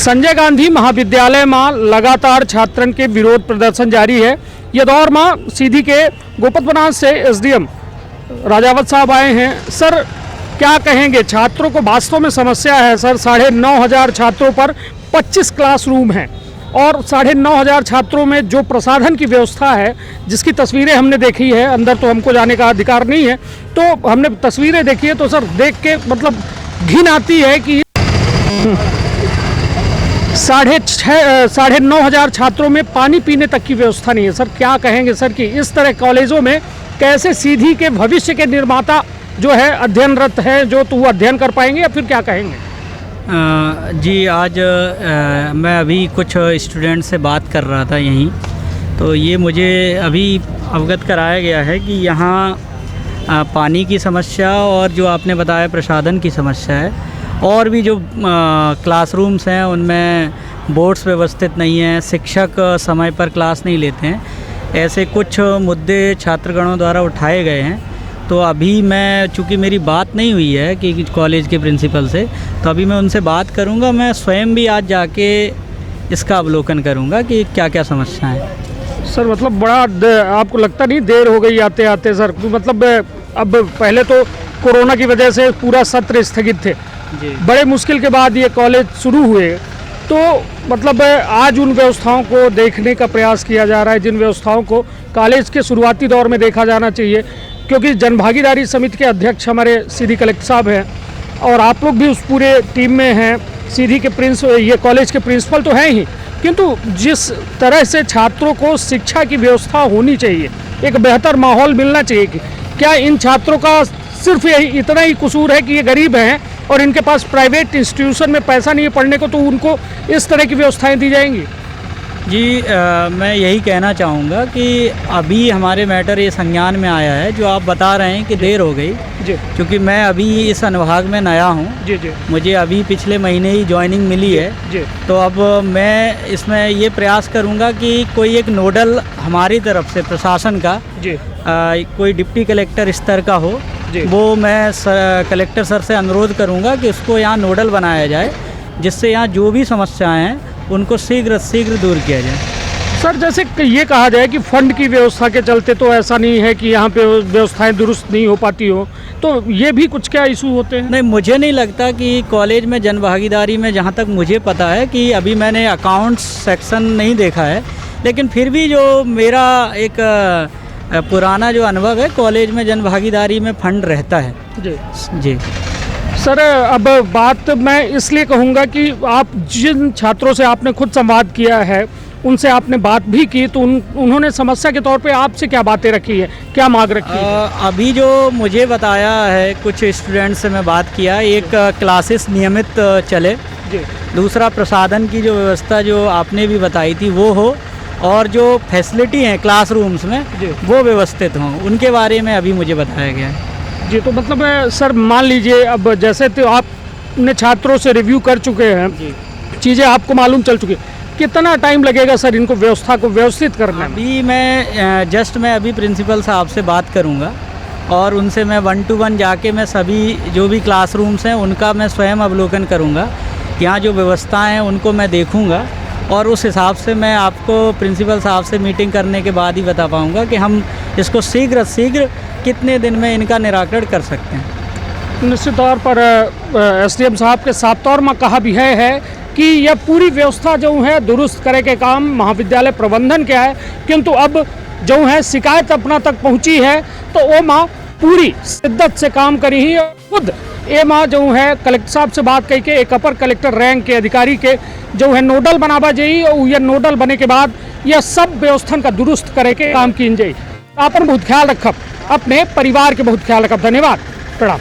संजय गांधी महाविद्यालय में लगातार छात्रन के विरोध प्रदर्शन जारी है। ये दौर में सीधी के गोपतबनास से एसडीएम राजावत साहब आए हैं। सर, क्या कहेंगे? छात्रों को वास्तव में समस्या है सर। 9,500 छात्रों पर 25 क्लासरूम हैं और 9,500 छात्रों में जो प्रसाधन की व्यवस्था है, जिसकी तस्वीरें हमने देखी है, अंदर तो हमको जाने का अधिकार नहीं है, तो हमने तस्वीरें देखी है तो सर देख के मतलब घिन आती है कि 9,500 छात्रों में पानी पीने तक की व्यवस्था नहीं है। सर, क्या कहेंगे सर कि इस तरह कॉलेजों में कैसे सीधी के भविष्य के निर्माता जो है अध्ययनरत है, जो तो वो अध्ययन कर पाएंगे या फिर क्या कहेंगे? जी, आज मैं अभी कुछ स्टूडेंट से बात कर रहा था यहीं, तो ये मुझे अभी अवगत कराया गया है कि यहाँ पानी की समस्या और जो आपने बताया प्रसाधन की समस्या है, और भी जो क्लासरूम्स हैं उनमें बोर्ड्स व्यवस्थित नहीं हैं, शिक्षक समय पर क्लास नहीं लेते हैं, ऐसे कुछ मुद्दे छात्रगणों द्वारा उठाए गए हैं। तो अभी मैं, चूँकि मेरी बात नहीं हुई है कि कॉलेज के प्रिंसिपल से, तो अभी मैं उनसे बात करूंगा। मैं स्वयं भी आज जाके इसका अवलोकन करूंगा कि क्या क्या समस्याएं हैं। सर, मतलब बड़ा आपको लगता नहीं देर हो गई आते आते? सर, मतलब अब पहले तो कोरोना की वजह से पूरा सत्र स्थगित थे, बड़े मुश्किल के बाद ये कॉलेज शुरू हुए, तो मतलब आज उन व्यवस्थाओं को देखने का प्रयास किया जा रहा है जिन व्यवस्थाओं को कॉलेज के शुरुआती दौर में देखा जाना चाहिए, क्योंकि जनभागीदारी समिति के अध्यक्ष हमारे सीधी कलेक्टर साहब हैं और आप लोग भी उस पूरे टीम में हैं। सीधी के ये कॉलेज के प्रिंसिपल तो हैं ही, किंतु जिस तरह से छात्रों को शिक्षा की व्यवस्था होनी चाहिए, एक बेहतर माहौल मिलना चाहिए, कि क्या इन छात्रों का सिर्फ यही इतना ही कसूर है कि ये गरीब हैं और इनके पास प्राइवेट इंस्टीट्यूशन में पैसा नहीं है पढ़ने को, तो उनको इस तरह की व्यवस्थाएं दी जाएंगी? जी, मैं यही कहना चाहूँगा कि अभी हमारे मैटर ये संज्ञान में आया है जो आप बता रहे हैं कि देर हो गई जी, क्योंकि मैं अभी इस अनुभाग में नया हूँ जी जी, मुझे अभी पिछले महीने ही ज्वाइनिंग मिली है जी। तो अब मैं इसमें ये प्रयास करूँगा कि कोई एक नोडल हमारी तरफ से प्रशासन का जी, कोई डिप्टी कलेक्टर स्तर का हो, वो मैं कलेक्टर सर से अनुरोध करूँगा कि उसको यहाँ नोडल बनाया जाए, जिससे यहाँ जो भी समस्याएँ हैं उनको शीघ्र दूर किया जाए। सर, जैसे ये कहा जाए कि फंड की व्यवस्था के चलते तो ऐसा नहीं है कि यहाँ पे व्यवस्थाएं दुरुस्त नहीं हो पाती हो, तो ये भी कुछ क्या इशू होते हैं? नहीं, मुझे नहीं लगता कि कॉलेज में जनभागीदारी में, जहाँ तक मुझे पता है कि अभी मैंने अकाउंट्स सेक्शन नहीं देखा है, लेकिन फिर भी जो मेरा एक पुराना जो अनुभव है, कॉलेज में जनभागीदारी में फंड रहता है जी जी। सर, अब बात मैं इसलिए कहूँगा कि आप जिन छात्रों से आपने खुद संवाद किया है, उनसे आपने बात भी की, तो उन्होंने समस्या के तौर पे आपसे क्या बातें रखी है, क्या मांग रखी है? अभी जो मुझे बताया है, कुछ स्टूडेंट से मैं बात किया, एक क्लासेस नियमित चले जी, दूसरा प्रसाधन की जो व्यवस्था जो आपने भी बताई थी वो हो, और जो फैसिलिटी हैं क्लासरूम्स में वो व्यवस्थित हों, उनके बारे में अभी मुझे बताया गया है जी। तो मतलब सर, मान लीजिए अब जैसे तो आपने छात्रों से रिव्यू कर चुके हैं, चीज़ें आपको मालूम चल चुकी, कितना टाइम लगेगा सर इनको व्यवस्था को व्यवस्थित करने में? अभी मैं अभी प्रिंसिपल साहब से बात करूंगा और उनसे मैं 1 to 1 जाके मैं सभी जो भी क्लासरूम्स हैं उनका मैं स्वयं अवलोकन करूंगा, यहाँ जो व्यवस्थाएँ हैं उनको मैं देखूँगा, और उस हिसाब से मैं आपको प्रिंसिपल साहब से मीटिंग करने के बाद ही बता पाऊँगा कि हम इसको शीघ्र कितने दिन में इनका निराकरण कर सकते हैं। निश्चित तौर पर एसडीएम साहब के साफ तौर में कहा भी है कि यह पूरी व्यवस्था जो है दुरुस्त करे के काम महाविद्यालय प्रबंधन के है, किंतु अब जो है शिकायत अपना तक पहुंची है तो वो माँ पूरी शिद्दत से काम करी ही। खुद ये माँ जो है कलेक्टर साहब से बात कही के एक अपर कलेक्टर रैंक के अधिकारी के जो है नोडल बनावा जाइए, और यह नोडल बने के बाद यह सब व्यवस्था का दुरुस्त करे के काम की जाए। अपन बहुत ख्याल रखब, अपने परिवार के बहुत ख्याल रखब। धन्यवाद, प्रणाम।